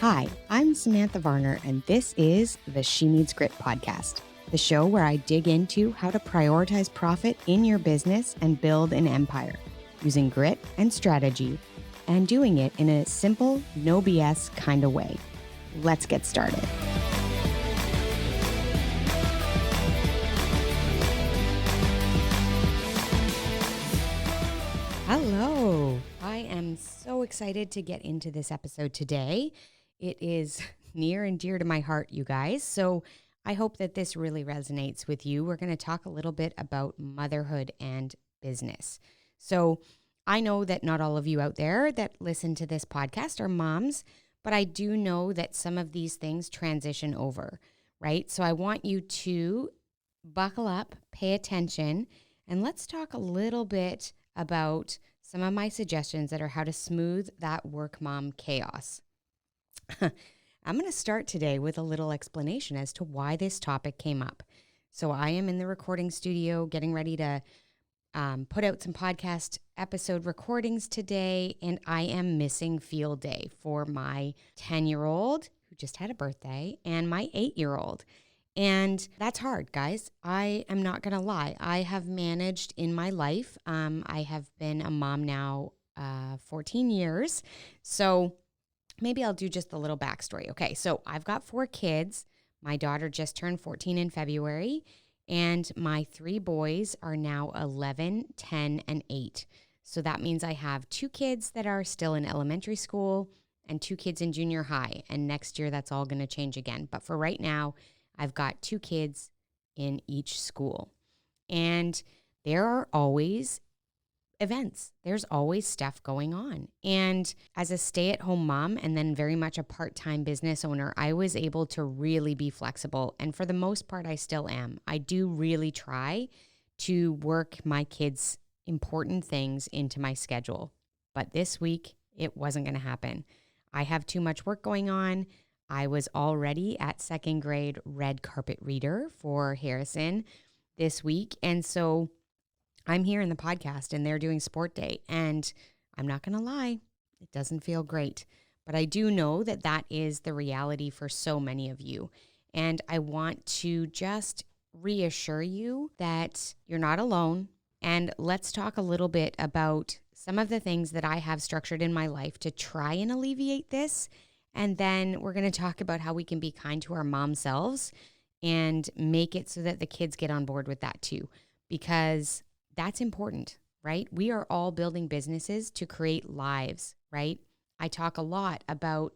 Hi, I'm Samantha Varner, and this is the She Needs Grit podcast, the show where I dig into how to prioritize profit in your business and build an empire using grit and strategy, and doing it in a simple, no BS kind of way. Let's get started. Hello. I am so excited to get into this episode today. It is near and dear to my heart, you guys. So I hope that this really resonates with you. We're going to talk a little bit about motherhood and business. So I know that not all of you out there that listen to this podcast are moms, but I do know that some of these things transition over, right? So I want you to buckle up, pay attention, and let's talk a little bit about some of my suggestions that are how to smooth that work mom chaos. I'm going to start today with a little explanation as to why this topic came up. So I am in the recording studio getting ready to put out some podcast episode recordings today, and I am missing field day for my 10-year-old who just had a birthday and my 8-year-old. And that's hard, guys. I am not going to lie. I have managed in my life. I have been a mom now 14 years. So maybe I'll do just a little backstory. Okay, so I've got 4 kids. My daughter just turned 14 in February, and my 3 boys are now 11, 10, and 8. So that means I have 2 kids that are still in elementary school and 2 kids in junior high. And next year, that's all going to change again. But for right now, I've got 2 kids in each school. And there are always events. There's always stuff going on. And as a stay-at-home mom and then very much a part-time business owner, I was able to really be flexible. And for the most part, I still am. I do really try to work my kids' important things into my schedule. But this week, it wasn't going to happen. I have too much work going on. I was already at 2nd grade red carpet reader for Harrison this week. And so I'm here in the podcast and they're doing sport day. And I'm not going to lie, it doesn't feel great. But I do know that that is the reality for so many of you. And I want to just reassure you that you're not alone. And let's talk a little bit about some of the things that I have structured in my life to try and alleviate this. And then we're going to talk about how we can be kind to our mom selves and make it so that the kids get on board with that too, because that's important, right? We are all building businesses to create lives, right? I talk a lot about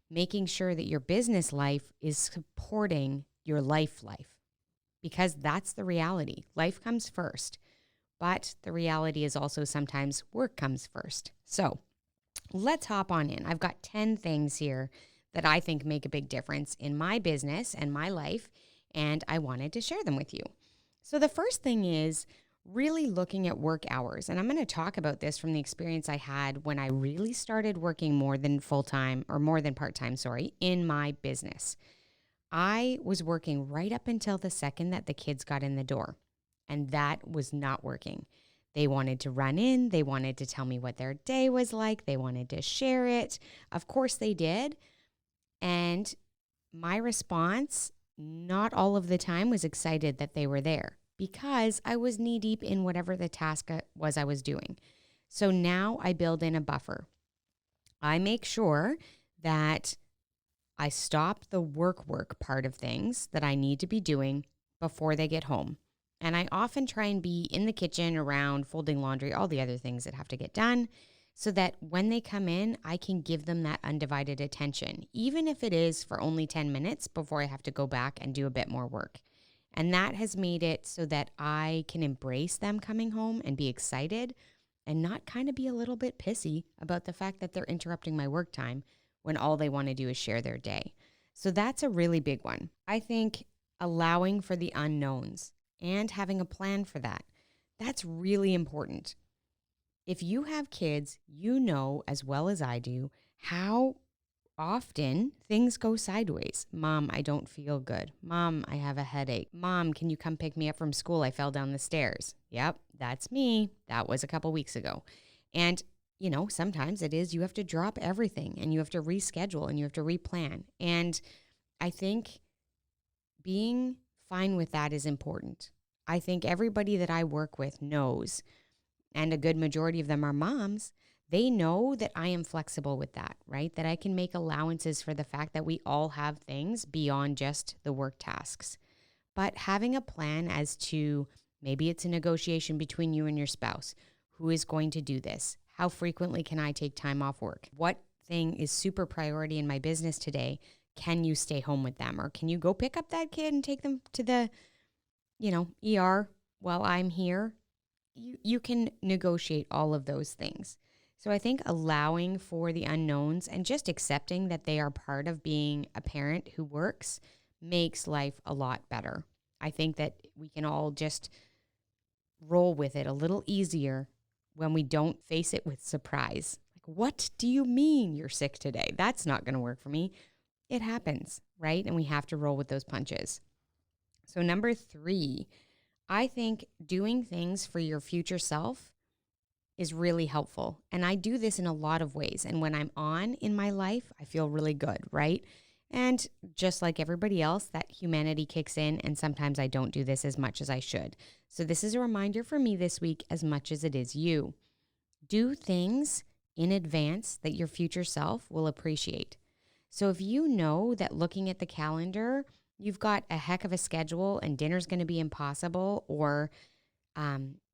making sure that your business life is supporting your life, because that's the reality. Life comes first, but the reality is also sometimes work comes first. So let's hop on in. I've got 10 things here that I think make a big difference in my business and my life, and I wanted to share them with you. So the first thing is really looking at work hours. And I'm going to talk about this from the experience I had when I really started working more than full-time or more than part-time, in my business. I was working right up until the second that the kids got in the door, and that was not working. They wanted to run in. They wanted to tell me what their day was like. They wanted to share it. Of course they did. And my response, not all of the time, was excited that they were there because I was knee deep in whatever the task was I was doing. So now I build in a buffer. I make sure that I stop the work part of things that I need to be doing before they get home. And I often try and be in the kitchen, around, folding laundry, all the other things that have to get done, so that when they come in, I can give them that undivided attention, even if it is for only 10 minutes before I have to go back and do a bit more work. And that has made it so that I can embrace them coming home and be excited and not kind of be a little bit pissy about the fact that they're interrupting my work time when all they want to do is share their day. So that's a really big one. I think allowing for the unknowns and having a plan for that, that's really important. If you have kids, you know as well as I do how often things go sideways. Mom, I don't feel good. Mom, I have a headache. Mom, can you come pick me up from school? I fell down the stairs. Yep, that's me. That was a couple weeks ago. And sometimes it is you have to drop everything and you have to reschedule and you have to replan. And I think being fine with that is important. I think everybody that I work with knows, and a good majority of them are moms. They know that I am flexible with that, right? That I can make allowances for the fact that we all have things beyond just the work tasks. But having a plan as to maybe it's a negotiation between you and your spouse. Who is going to do this? How frequently can I take time off work? What thing is super priority in my business today? Can you stay home with them? Or can you go pick up that kid and take them to the, ER while I'm here? You can negotiate all of those things. So I think allowing for the unknowns and just accepting that they are part of being a parent who works makes life a lot better. I think that we can all just roll with it a little easier when we don't face it with surprise. Like, what do you mean you're sick today? That's not going to work for me. It happens, right? And we have to roll with those punches. So number 3, I think doing things for your future self is really helpful. And I do this in a lot of ways. And when I'm on in my life, I feel really good, right? And just like everybody else, that humanity kicks in. And sometimes I don't do this as much as I should. So this is a reminder for me this week as much as it is you. Do things in advance that your future self will appreciate. So if you know that looking at the calendar, you've got a heck of a schedule and dinner's going to be impossible, or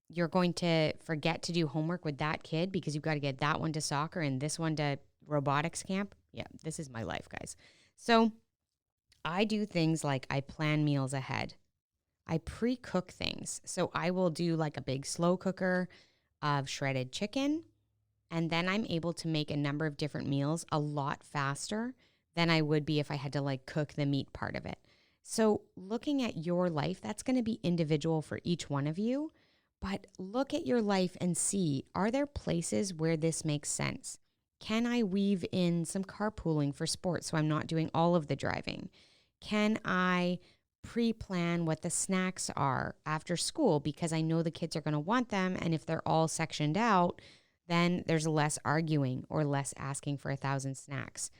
you're going to forget to do homework with that kid because you've got to get that one to soccer and this one to robotics camp. Yeah, this is my life, guys. So I do things like I plan meals ahead. I pre-cook things. So I will do like a big slow cooker of shredded chicken, and then I'm able to make a number of different meals a lot faster than I would be if I had to like cook the meat part of it. So looking at your life, that's going to be individual for each one of you, but look at your life and see, are there places where this makes sense? Can I weave in some carpooling for sports so I'm not doing all of the driving? Can I pre-plan what the snacks are after school because I know the kids are going to want them, and if they're all sectioned out, then there's less arguing or less asking for 1,000 snacks.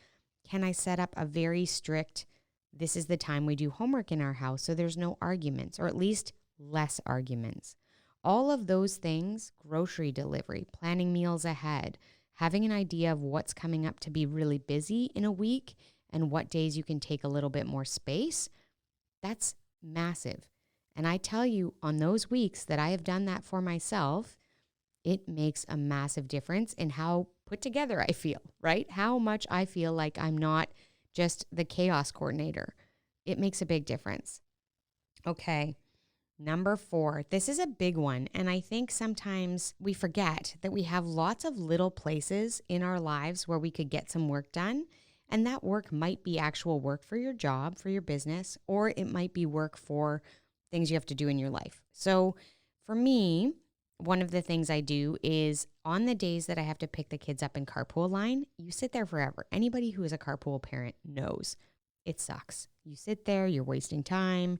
Can I set up a very strict, this is the time we do homework in our house so there's no arguments, or at least less arguments? All of those things, grocery delivery, planning meals ahead, having an idea of what's coming up to be really busy in a week and what days you can take a little bit more space, that's massive. And I tell you, on those weeks that I have done that for myself, it makes a massive difference in how put together I feel, right? How much I feel like I'm not just the chaos coordinator. It makes a big difference. Okay, number 4. This is a big one. And I think sometimes we forget that we have lots of little places in our lives where we could get some work done. And that work might be actual work for your job, for your business, or it might be work for things you have to do in your life. So for me, one of the things I do is on the days that I have to pick the kids up in carpool line, you sit there forever. Anybody who is a carpool parent knows it sucks. You sit there, you're wasting time.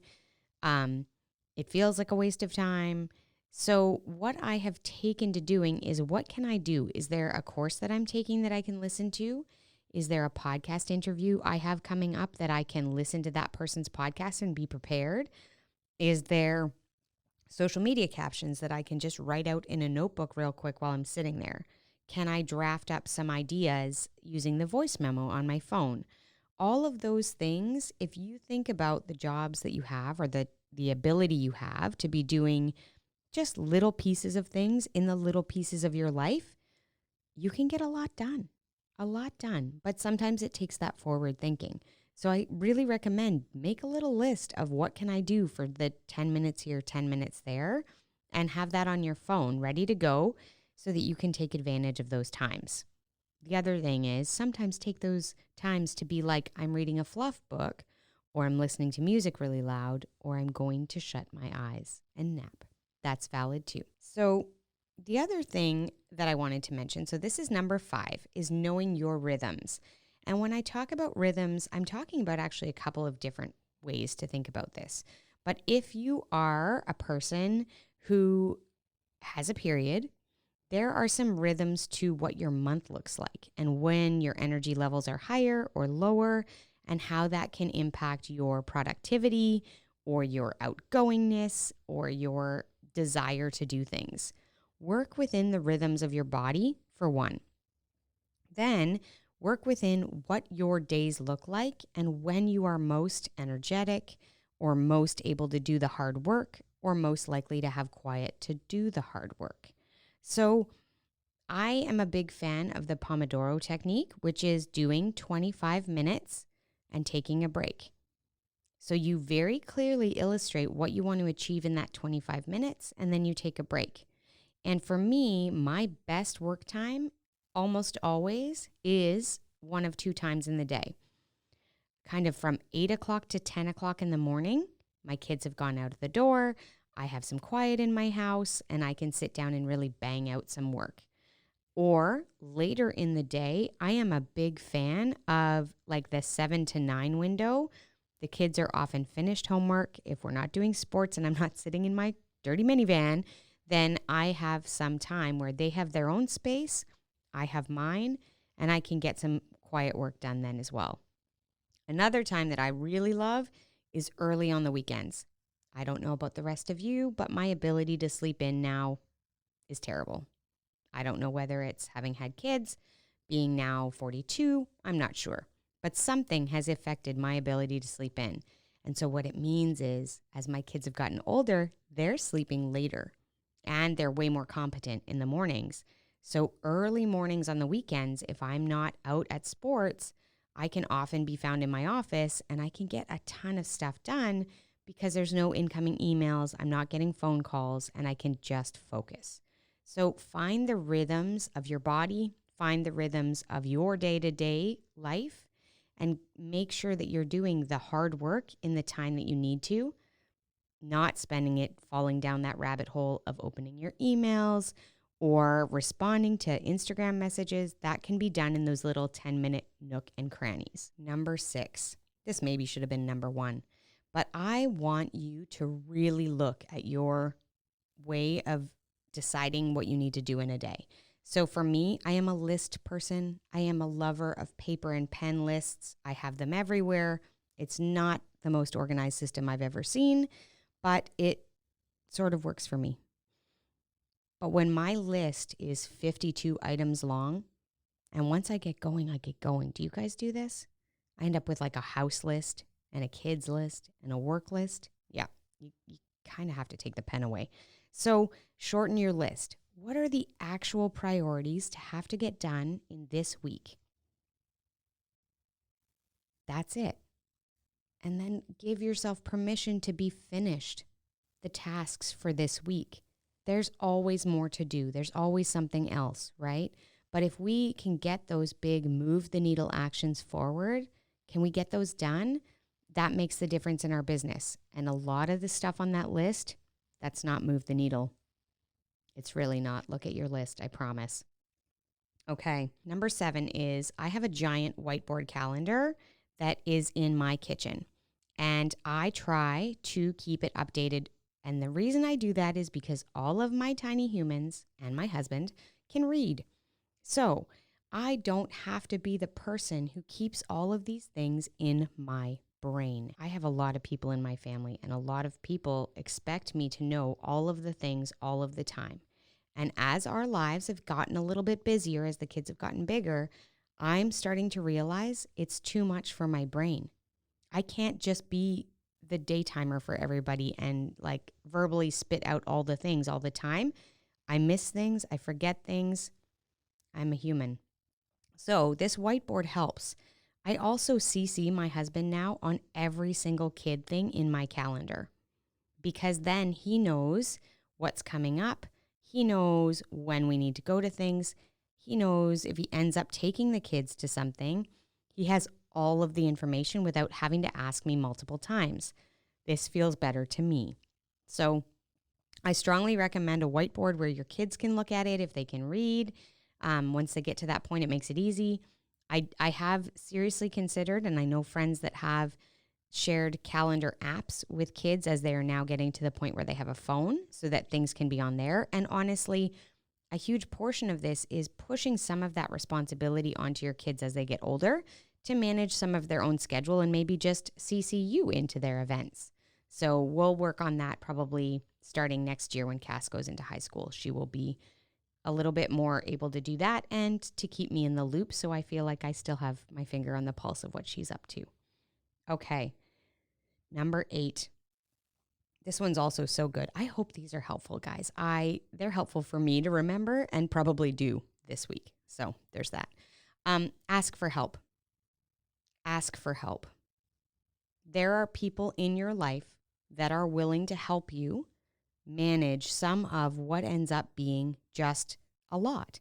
It feels like a waste of time. So what I have taken to doing is, what can I do? Is there a course that I'm taking that I can listen to? Is there a podcast interview I have coming up that I can listen to that person's podcast and be prepared? Is there social media captions that I can just write out in a notebook real quick while I'm sitting there? Can I draft up some ideas using the voice memo on my phone? All of those things, if you think about the jobs that you have or the ability you have to be doing just little pieces of things in the little pieces of your life, you can get a lot done. But sometimes it takes that forward thinking. So I really recommend make a little list of what can I do for the 10 minutes here, 10 minutes there, and have that on your phone ready to go so that you can take advantage of those times. The other thing is sometimes take those times to be like, I'm reading a fluff book, or I'm listening to music really loud, or I'm going to shut my eyes and nap. That's valid too. So the other thing that I wanted to mention, so this is number 5, is knowing your rhythms. And when I talk about rhythms, I'm talking about actually a couple of different ways to think about this. But if you are a person who has a period, There are some rhythms to what your month looks like and when your energy levels are higher or lower, and how that can impact your productivity or your outgoingness or your desire to do things. Work within the rhythms of your body, for one. Then work within what your days look like and when you are most energetic or most able to do the hard work or most likely to have quiet to do the hard work. So I am a big fan of the Pomodoro technique, which is doing 25 minutes and taking a break. So you very clearly illustrate what you want to achieve in that 25 minutes, and then you take a break. And for me, my best work time almost always is one of two times in the day. Kind of from 8 o'clock to 10 o'clock in the morning, my kids have gone out of the door, I have some quiet in my house, and I can sit down and really bang out some work. Or later in the day, I am a big fan of like the 7 to 9 window. The kids are often finished homework. If we're not doing sports and I'm not sitting in my dirty minivan, then I have some time where they have their own space, I have mine, and I can get some quiet work done then as well. Another time that I really love is early on the weekends. I don't know about the rest of you, but my ability to sleep in now is terrible. I don't know whether it's having had kids, being now 42, I'm not sure. But something has affected my ability to sleep in. And so what it means is, as my kids have gotten older, they're sleeping later and they're way more competent in the mornings. So early mornings on the weekends, if I'm not out at sports, I can often be found in my office and I can get a ton of stuff done because there's no incoming emails, I'm not getting phone calls, and I can just focus. So find the rhythms of your body, find the rhythms of your day-to-day life, and make sure that you're doing the hard work in the time that you need to, not spending it falling down that rabbit hole of opening your emails or responding to Instagram messages. That can be done in those little 10-minute nook and crannies. Number 6, this maybe should have been number 1, but I want you to really look at your way of deciding what you need to do in a day. So for me, I am a list person. I am a lover of paper and pen lists. I have them everywhere. It's not the most organized system I've ever seen, but it sort of works for me. But when my list is 52 items long, and once I get going, I get going. Do you guys do this? I end up with like a house list and a kids list and a work list. Yeah, you kind of have to take the pen away. So shorten your list. What are the actual priorities to have to get done in this week? That's it. And then give yourself permission to be finished the tasks for this week. There's always more to do. There's always something else, right? But if we can get those big move the needle actions forward, can we get those done? That makes the difference in our business. And a lot of the stuff on that list, that's not move the needle. It's really not. Look at your list, I promise. Okay, number 7 is I have a giant whiteboard calendar that is in my kitchen. And I try to keep it updated. And the reason I do that is because all of my tiny humans and my husband can read. So I don't have to be the person who keeps all of these things in my brain. I have a lot of people in my family, and a lot of people expect me to know all of the things all of the time. And as our lives have gotten a little bit busier, as the kids have gotten bigger, I'm starting to realize it's too much for my brain. I can't just be the daytimer for everybody and like verbally spit out all the things all the time. I miss things. I forget things. I'm a human. So this whiteboard helps. I also CC my husband now on every single kid thing in my calendar, because then he knows what's coming up. He knows when we need to go to things. He knows if he ends up taking the kids to something, he has all of the information without having to ask me multiple times. This feels better to me. So I strongly recommend a whiteboard where your kids can look at it if they can read. Once they get to that point, it makes it easy. I have seriously considered, and I know friends that have shared calendar apps with kids as they are now getting to the point where they have a phone so that things can be on there. And honestly, a huge portion of this is pushing some of that responsibility onto your kids as they get older to manage some of their own schedule and maybe just CC you into their events. So we'll work on that probably starting next year when Cass goes into high school. She will be a little bit more able to do that and to keep me in the loop so I feel like I still have my finger on the pulse of what she's up to. Okay, number 8. This one's also so good. I hope these are helpful, guys. They're helpful for me to remember and probably do this week. So there's that. Ask for help. Ask for help. There are people in your life that are willing to help you manage some of what ends up being just a lot.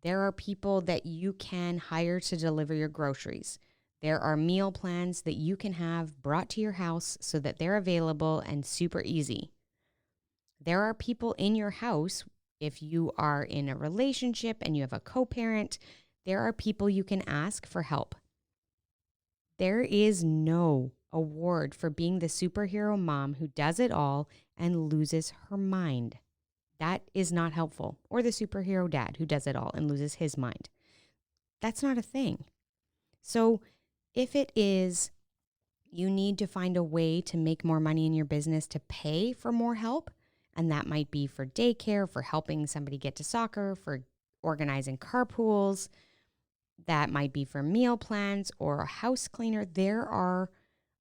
There are people that you can hire to deliver your groceries. There are meal plans that you can have brought to your house so that they're available and super easy. There are people in your house, if you are in a relationship and you have a co-parent, there are people you can ask for help. There is no award for being the superhero mom who does it all and loses her mind. That is not helpful. Or the superhero dad who does it all and loses his mind. That's not a thing. So if it is you need to find a way to make more money in your business to pay for more help, and that might be for daycare, for helping somebody get to soccer, for organizing carpools, that might be for meal plans or a house cleaner. There are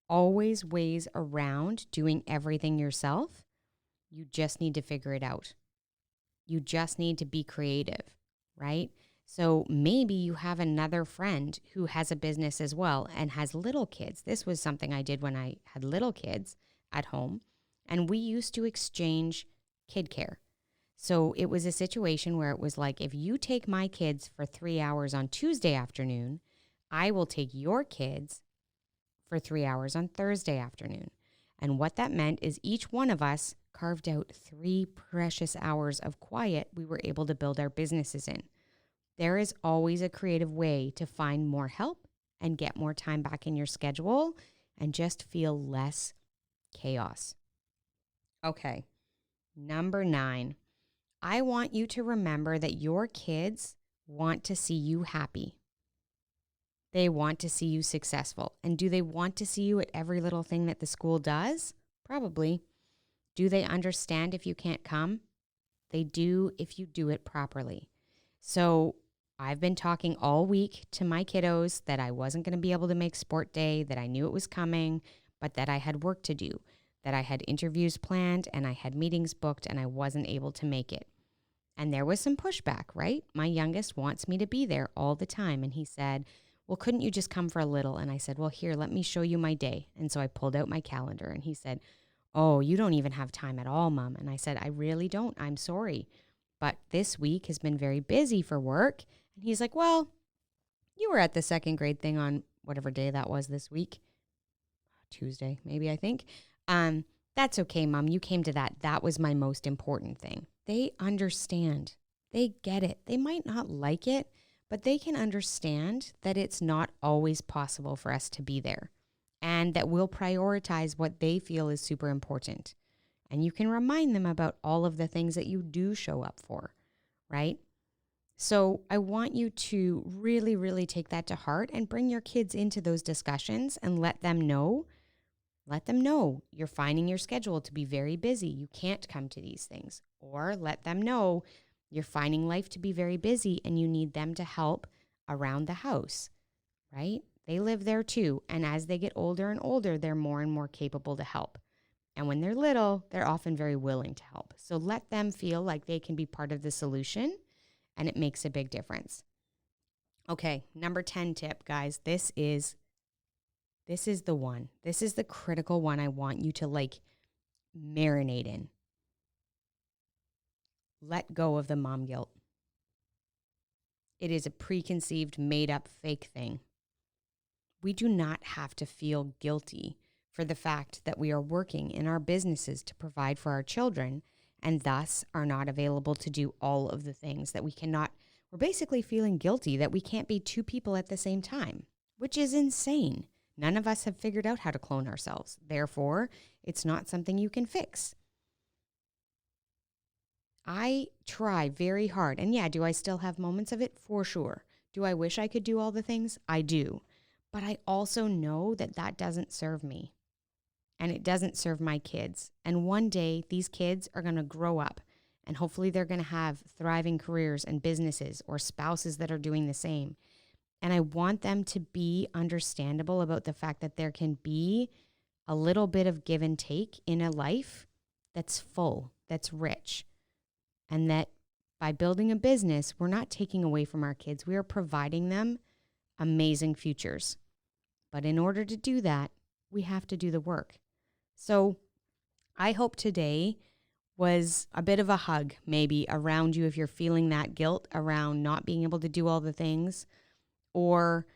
always ways around doing everything yourself. You just need to figure it out. You just need to be creative, right? So maybe you have another friend who has a business as well and has little kids. This was something I did when I had little kids at home, and we used to exchange kid care. So it was a situation where it was like, if you take my kids for 3 hours on Tuesday afternoon, I will take your kids for 3 hours on Thursday afternoon. And what that meant is each one of us carved out 3 precious hours of quiet we were able to build our businesses in. There is always a creative way to find more help and get more time back in your schedule and just feel less chaos. Okay, number 9. I want you to remember that your kids want to see you happy. They want to see you successful. And do they want to see you at every little thing that the school does? Probably. Do they understand if you can't come? They do if you do it properly. So I've been talking all week to my kiddos that I wasn't going to be able to make sport day, that I knew it was coming, but that I had work to do, that I had interviews planned and I had meetings booked and I wasn't able to make it. And there was some pushback, right? My youngest wants me to be there all the time. And he said, well, couldn't you just come for a little? And I said, well, here, let me show you my day. And so I pulled out my calendar and he said, oh, you don't even have time at all, Mom. And I said, I really don't. I'm sorry. But this week has been very busy for work. And he's like, well, you were at the second grade thing on whatever day that was this week. Tuesday, maybe, I think. That's okay, Mom. You came to that. That was my most important thing. They understand. They get it. They might not like it, but they can understand that it's not always possible for us to be there and that we'll prioritize what they feel is super important. And you can remind them about all of the things that you do show up for, right? So I want you to really, really take that to heart and bring your kids into those discussions and let them know you're finding your schedule to be very busy. You can't come to these things. Or let them know you're finding life to be very busy and you need them to help around the house, right? They live there too. And as they get older and older, they're more and more capable to help. And when they're little, they're often very willing to help. So let them feel like they can be part of the solution, and it makes a big difference. Okay, number 10 tip, guys. This is the one. This is the critical one I want you to marinate in. Let go of the mom guilt. It is a preconceived, made-up, fake thing. We do not have to feel guilty for the fact that we are working in our businesses to provide for our children and thus are not available to do all of the things that we cannot. We're basically feeling guilty that we can't be 2 people at the same time, which is insane. None of us have figured out how to clone ourselves. Therefore, it's not something you can fix. I try very hard. And yeah, do I still have moments of it? For sure. Do I wish I could do all the things? I do. But I also know that that doesn't serve me and it doesn't serve my kids. And one day these kids are going to grow up and hopefully they're going to have thriving careers and businesses or spouses that are doing the same. And I want them to be understandable about the fact that there can be a little bit of give and take in a life that's full, that's rich. And that by building a business, we're not taking away from our kids. We are providing them amazing futures. But in order to do that, we have to do the work. So I hope today was a bit of a hug maybe around you if you're feeling that guilt around not being able to do all the things. Or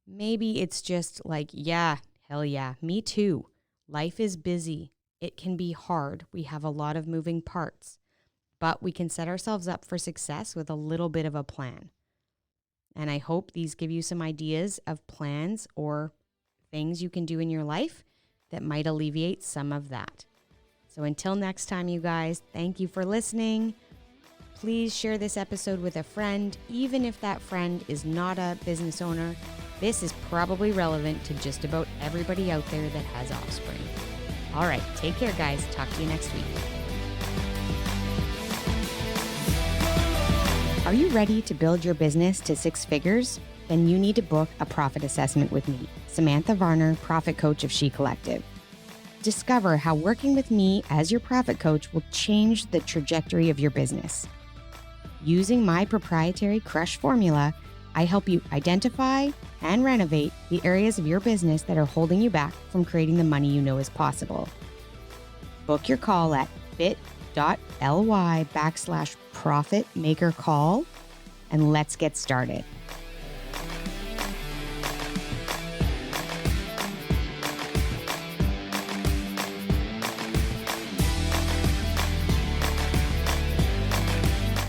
maybe it's just like, yeah, hell yeah, me too. Life is busy. It can be hard. We have a lot of moving parts. But we can set ourselves up for success with a little bit of a plan. And I hope these give you some ideas of plans or things you can do in your life that might alleviate some of that. So until next time, you guys, thank you for listening. Please share this episode with a friend, even if that friend is not a business owner. This is probably relevant to just about everybody out there that has offspring. All right, take care, guys. Talk to you next week. Are you ready to build your business to 6 figures? Then you need to book a profit assessment with me, Samantha Varner, profit coach of She Collective. Discover how working with me as your profit coach will change the trajectory of your business. Using my proprietary Crush formula, I help you identify and renovate the areas of your business that are holding you back from creating the money you know is possible. Book your call at bit.ly/profitmakercall and let's get started.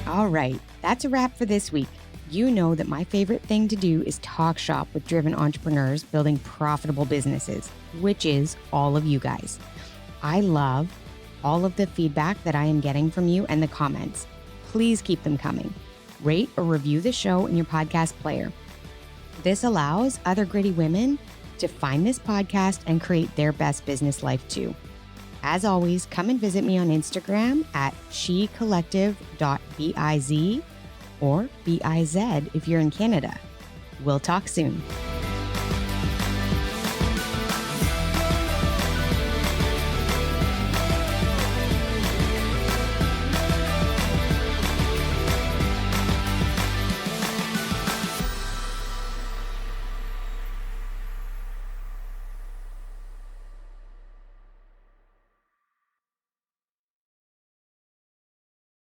All right, that's a wrap for this week. You know that my favorite thing to do is talk shop with driven entrepreneurs building profitable businesses, which is all of you guys. I love all of the feedback that I am getting from you and the comments. Please keep them coming. Rate or review the show in your podcast player. This allows other gritty women to find this podcast and create their best business life too. As always, come and visit me on Instagram at shecollective.biz or BIZ if you're in Canada. We'll talk soon.